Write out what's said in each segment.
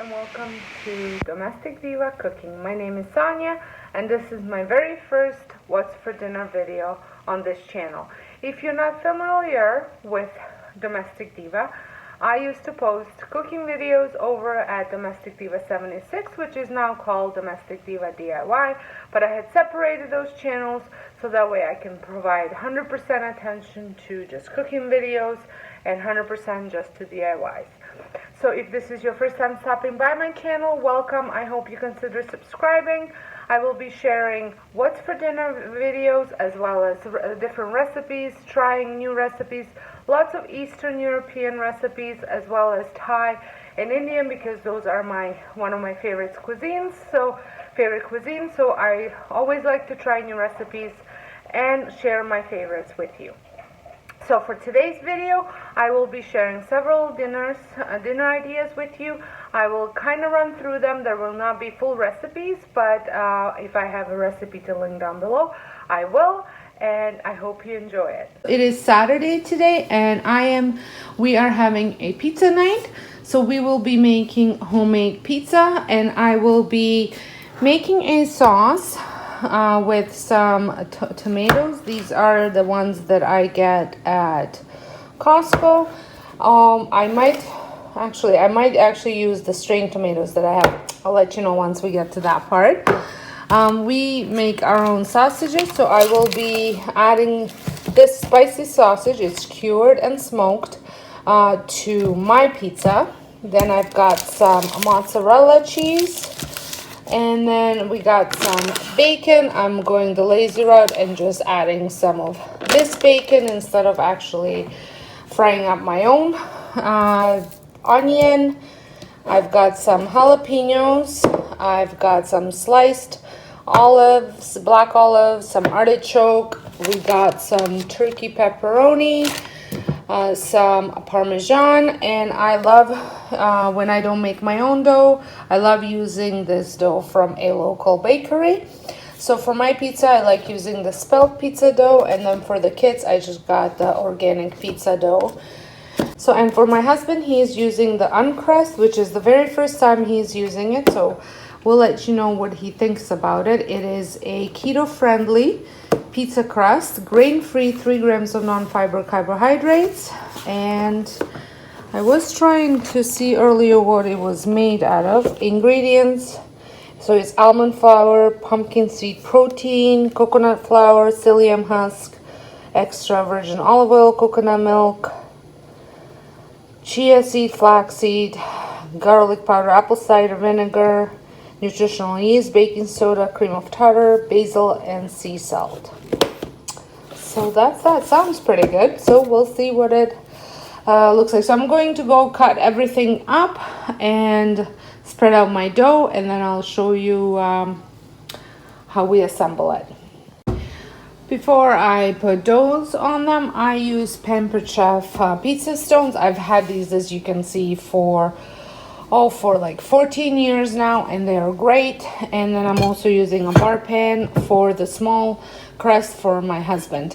and welcome to Domestic Diva Cooking. My name is Sonia and this is my very first What's for Dinner video on this channel. If you're not familiar with Domestic Diva, I used to post cooking videos over at Domestic Diva 76, which is now called Domestic Diva DIY, but I had separated those channels so that way I can provide 100% attention to just cooking videos and 100% just to DIYs. So if this is your first time stopping by my channel, welcome. I hope you consider subscribing. I will be sharing what's for dinner videos as well as different recipes, trying new recipes, lots of Eastern European recipes as well as Thai and Indian, because those are one of my favorite cuisines. So I always like to try new recipes and share my favorites with you. So for today's video, I will be sharing several dinner ideas with you. I will kind of run through them. There will not be full recipes, but if I have a recipe to link down below, I will, and I hope you enjoy it. It is Saturday today, and we are having a pizza night. So we will be making homemade pizza, and I will be making a sauce with some tomatoes. These are the ones that I get at Costco. I might actually use the string tomatoes that I have. I'll let you know once we get to that part. We make our own sausages, so I will be adding this spicy sausage. It's cured and smoked to my pizza. Then I've got some mozzarella cheese. And then we got some bacon. I'm going the lazy route and just adding some of this bacon instead of actually frying up my own. Onion. I've got some jalapenos. I've got some sliced olives, black olives, some artichoke. We got some turkey pepperoni. Some Parmesan, and I love when I don't make my own dough, I love using this dough from a local bakery. So for my pizza, I like using the spelt pizza dough, and then for the kids, I just got the organic pizza dough. So, and for my husband, he's using the uncrust, which is the very first time he's using it, so we'll let you know what he thinks about it. It is a keto-friendly pizza crust, grain-free, 3 grams of non-fiber carbohydrates. And I was trying to see earlier what it was made out of. Ingredients: so it's almond flour, pumpkin seed protein, coconut flour, psyllium husk, extra virgin olive oil, coconut milk, chia seed, flaxseed, garlic powder, apple cider vinegar, nutritional yeast, baking soda, cream of tartar, basil, and sea salt. So that sounds pretty good. So we'll see what it looks like. So I'm going to go cut everything up and spread out my dough, and then I'll show you how we assemble it. Before I put doughs on them, I use Pampered Chef pizza stones. I've had these, as you can see, for like 14 years now, and they are great. And then I'm also using a bar pan for the small crust for my husband.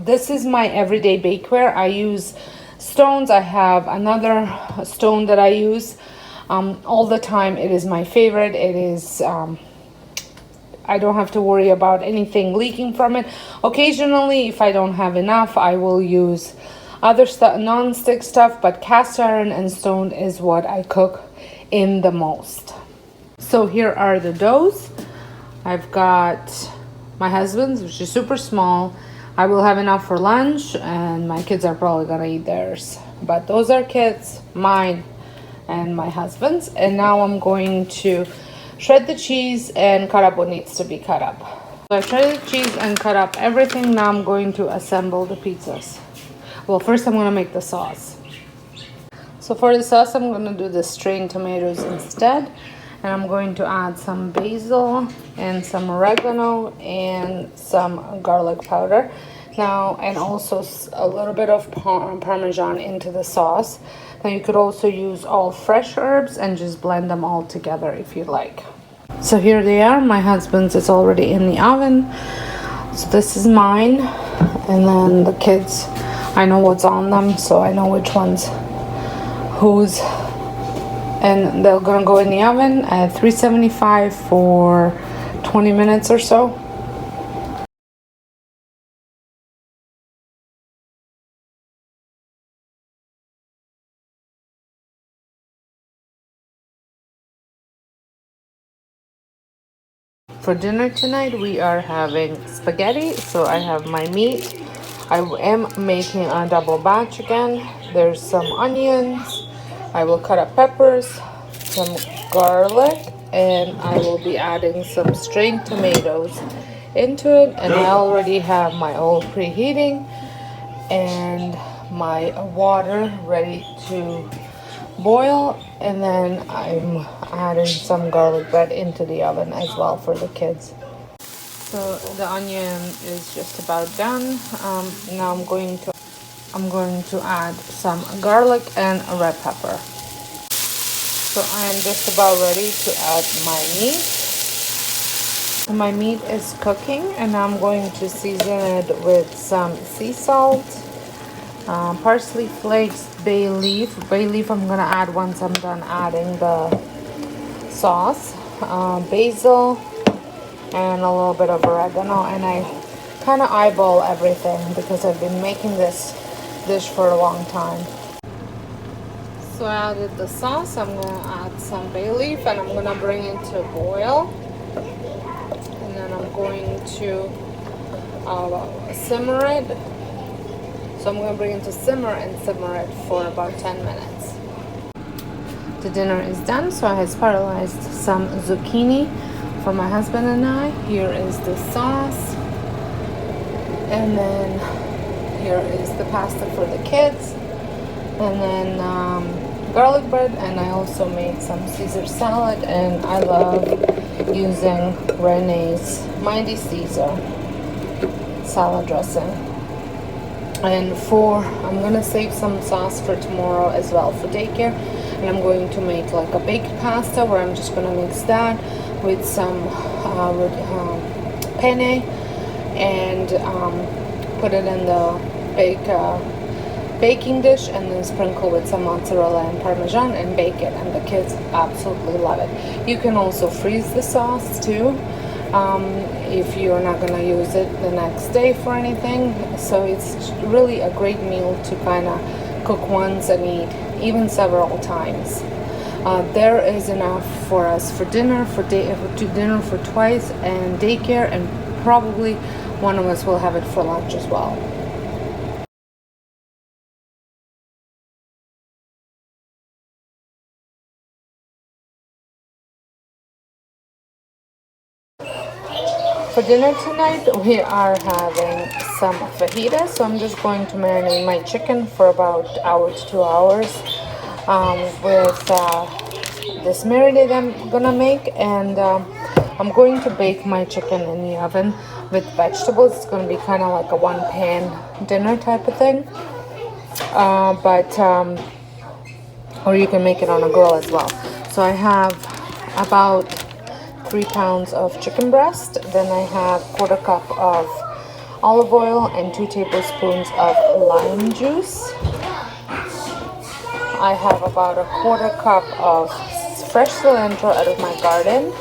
This is my everyday bakeware. I use stones. I have another stone that I use all the time. It is my favorite. It is I don't have to worry about anything leaking from it. Occasionally, if I don't have enough, I will use other stuff, non-stick stuff, but cast iron and stone is what I cook in the most. So here are the doughs. I've got my husband's, which is super small. I will have enough for lunch, and my kids are probably gonna eat theirs. But those are kids, mine, and my husband's. And now I'm going to shred the cheese and cut up what needs to be cut up. So I shredded the cheese and cut up everything. Now I'm going to assemble the pizzas. Well, first I'm gonna make the sauce. So for the sauce, I'm gonna do the strained tomatoes instead. And I'm going to add some basil and some oregano and some garlic powder. Now, and also a little bit of Parmesan into the sauce. Now you could also use all fresh herbs and just blend them all together if you'd like. So here they are. My husband's is already in the oven. So this is mine. And then the kids, I know what's on them, so I know which one's whose. and they're gonna go in the oven at 375 for 20 minutes or so. For dinner tonight, we are having spaghetti. So I have my meat. I am making a double batch again. There's some onions. I will cut up peppers, some garlic, and I will be adding some strained tomatoes into it. And I already have my oil preheating and my water ready to boil, and then I'm adding some garlic bread into the oven as well for the kids. So the onion is just about done. Now I'm going to add some garlic and red pepper. So I am just about ready to add my meat. My meat is cooking, and I'm going to season it with some sea salt, parsley flakes, bay leaf. Bay leaf I'm gonna add once I'm done adding the sauce, basil, and a little bit of oregano. And I kind of eyeball everything because I've been making this dish for a long time. So I added the sauce. I'm gonna add some bay leaf, and I'm gonna bring it to a boil, and then I'm going to simmer it. So I'm going to bring it to simmer and simmer it for about 10 minutes. The dinner is done, so I have spiralized some zucchini for my husband and I. Here is the sauce. And then here is the pasta for the kids. And then garlic bread. And I also made some Caesar salad. And I love using Renee's Mighty Caesar salad dressing. And I'm gonna save some sauce for tomorrow as well for daycare, and I'm going to make like a baked pasta where I'm just gonna mix that with some penne and put it in the baking dish, and then sprinkle with some mozzarella and Parmesan and bake it, and the kids absolutely love it. You can also freeze the sauce too, if you're not going to use it the next day for anything. So it's really a great meal to kind of cook once and eat even several times. There is enough for us for dinner, for dinner for twice, and daycare, and probably one of us will have it for lunch as well. For dinner tonight, we are having some fajitas. So I'm just going to marinate my chicken for about hour to 2 hours with this marinade I'm gonna make, and I'm going to bake my chicken in the oven with vegetables. It's gonna be kind of like a one-pan dinner type of thing, or you can make it on a grill as well. So I have about 3 pounds of chicken breast. Then I have 1/4 cup of olive oil and 2 tablespoons of lime juice. I have about 1/4 cup of fresh cilantro out of my garden.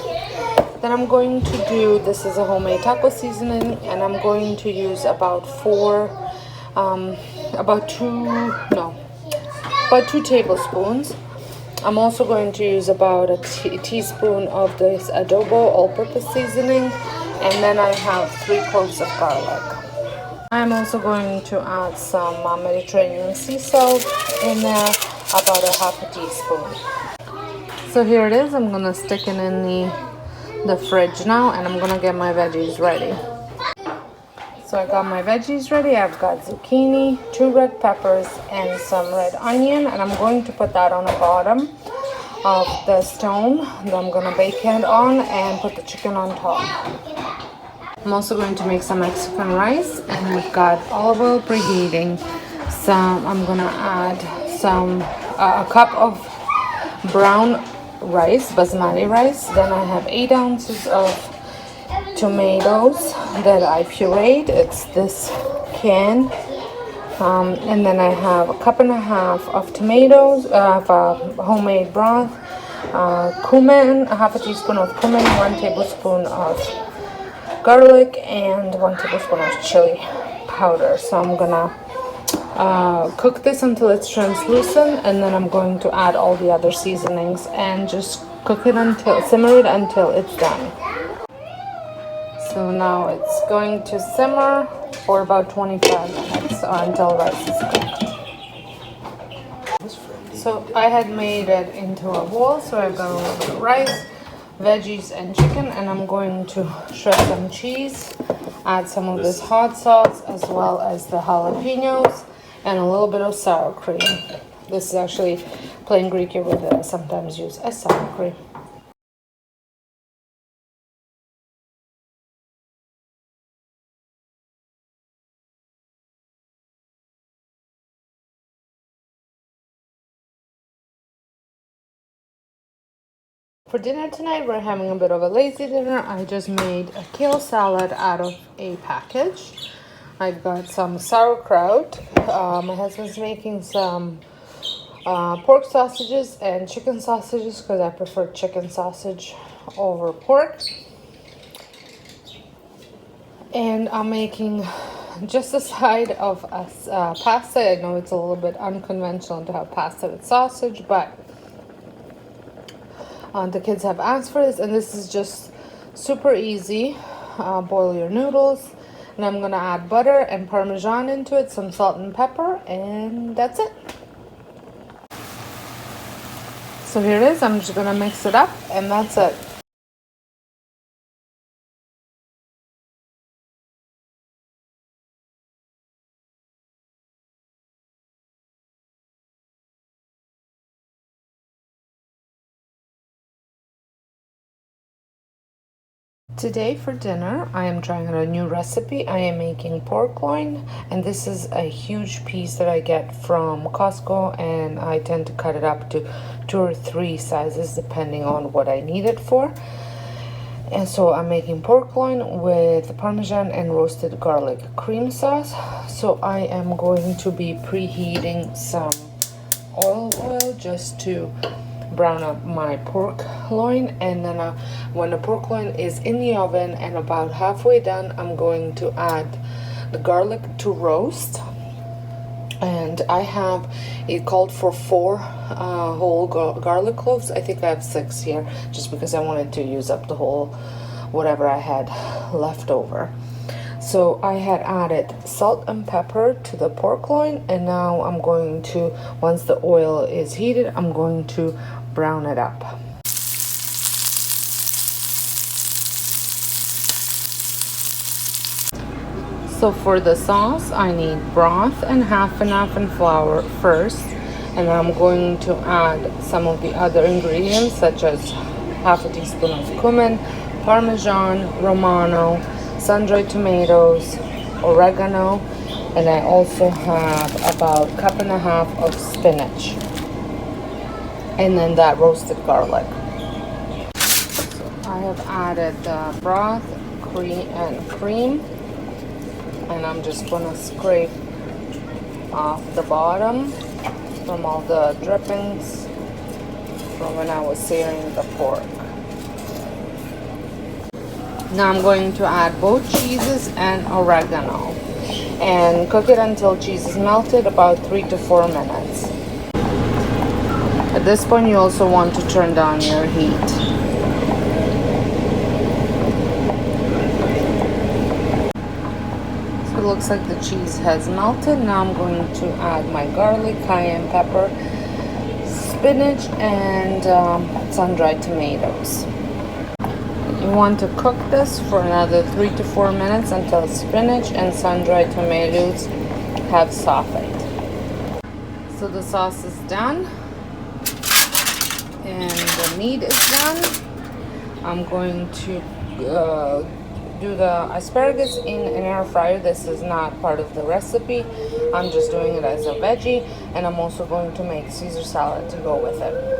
Then I'm going to do, this is a homemade taco seasoning, and I'm going to use about 2 tablespoons. I'm also going to use about a teaspoon of this adobo all-purpose seasoning, and then I have 3 cloves of garlic. I'm also going to add some Mediterranean sea salt in there, about 1/2 teaspoon. So here it is. I'm gonna stick it in the fridge now, and I'm gonna get my veggies ready. So I got my veggies ready. I've got zucchini, 2 red peppers, and some red onion, and I'm going to put that on the bottom of the stone that I'm gonna bake it on, and put the chicken on top. I'm also going to make some Mexican rice, and we've got olive oil preheating. I'm gonna add a cup of brown rice, basmati rice. Then I have 8 ounces of tomatoes that I pureed. It's this can. And then I have 1.5 cups of tomatoes, of homemade broth, cumin, a half a teaspoon of cumin, 1 tablespoon of garlic, and 1 tablespoon of chili powder. So I'm gonna cook this until it's translucent, and then I'm going to add all the other seasonings and just simmer it until it's done. So now it's going to simmer for about 25 minutes until rice is cooked. So I had made it into a bowl, so I've got a little bit of rice, veggies, and chicken, and I'm going to shred some cheese, add some of this hot sauce, as well as the jalapenos, and a little bit of sour cream. This is actually plain Greek yogurt that I sometimes use as sour cream. For dinner tonight, we're having a bit of a lazy dinner. I just made a kale salad out of a package. I've got some sauerkraut. My husband's making some pork sausages and chicken sausages because I prefer chicken sausage over pork. And I'm making just a side of pasta. I know it's a little bit unconventional to have pasta with sausage, but the kids have asked for this, and this is just super easy. Boil your noodles, and I'm gonna add butter and Parmesan into it, some salt and pepper, and that's it. So here it is. I'm just gonna mix it up, and that's it. Today for dinner, I am trying out a new recipe. I am making pork loin, and this is a huge piece that I get from Costco, and I tend to cut it up to 2 or 3 sizes depending on what I need it for. And so I'm making pork loin with Parmesan and roasted garlic cream sauce. So I am going to be preheating some olive oil just to brown up my pork loin, and then when the pork loin is in the oven and about halfway done, I'm going to add the garlic to roast. And I have it called for 4 whole garlic cloves. I think I have 6 here just because I wanted to use up the whole whatever I had left over. So I had added salt and pepper to the pork loin, and now I'm going to, once the oil is heated, I'm going to brown it up. So for the sauce, I need broth and half and flour first, and I'm going to add some of the other ingredients such as half a teaspoon of cumin, Parmesan, Romano, sun-dried tomatoes, oregano, and I also have about 1.5 cups of spinach, and then that roasted garlic. So I have added the broth, cream, and I'm just gonna scrape off the bottom from all the drippings from when I was searing the pork. Now I'm going to add both cheeses and oregano and cook it until cheese is melted, about 3 to 4 minutes. At this point, you also want to turn down your heat. So it looks like the cheese has melted. Now I'm going to add my garlic, cayenne pepper, spinach, and sun-dried tomatoes. You want to cook this for another 3 to 4 minutes until spinach and sun-dried tomatoes have softened. So the sauce is done and the meat is done. I'm going to do the asparagus in an air fryer. This is not part of the recipe. I'm just doing it as a veggie, and I'm also going to make Caesar salad to go with it.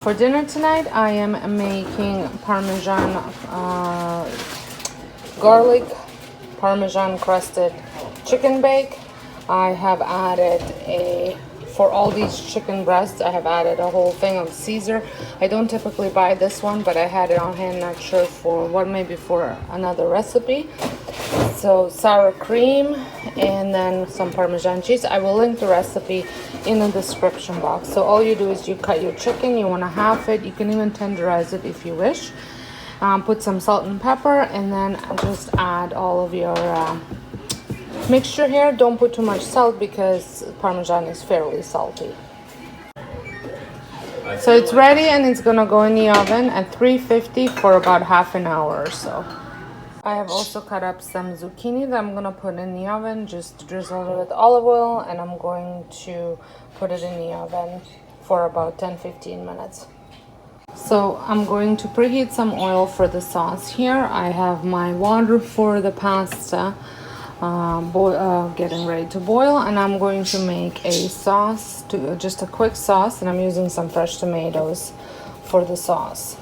For dinner tonight, I am making Parmesan garlic Parmesan crusted chicken bake. I have added for all these chicken breasts, I have added a whole thing of Caesar. I don't typically buy this one, but I had it on hand, not sure for what, maybe for another recipe. So sour cream and then some Parmesan cheese. I will link the recipe in the description box. So all you do is you cut your chicken, you want to half it, you can even tenderize it if you wish. Put some salt and pepper, and then just add all of your mixture here. Don't put too much salt because Parmesan is fairly salty. So it's ready and it's gonna go in the oven at 350 for about half an hour or so. I have also cut up some zucchini that I'm gonna put in the oven, just drizzle it with olive oil, and I'm going to put it in the oven for about 10-15 minutes. So I'm going to preheat some oil for the sauce here. I have my water for the pasta getting ready to boil, and I'm going to make a sauce, just a quick sauce, and I'm using some fresh tomatoes for the sauce.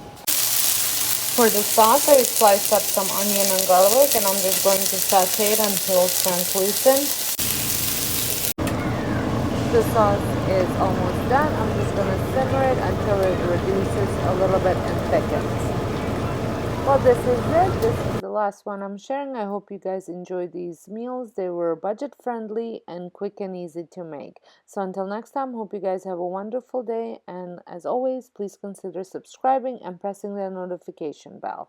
For the sauce, I sliced up some onion and garlic, and I'm just going to saute it until it's translucent. The sauce is almost done. I'm just going to simmer it until it reduces a little bit and thickens. Well, this is it. This is the last one I'm sharing. I hope you guys enjoyed these meals. They were budget friendly and quick and easy to make. So until next time, hope you guys have a wonderful day. And as always, please consider subscribing and pressing the notification bell.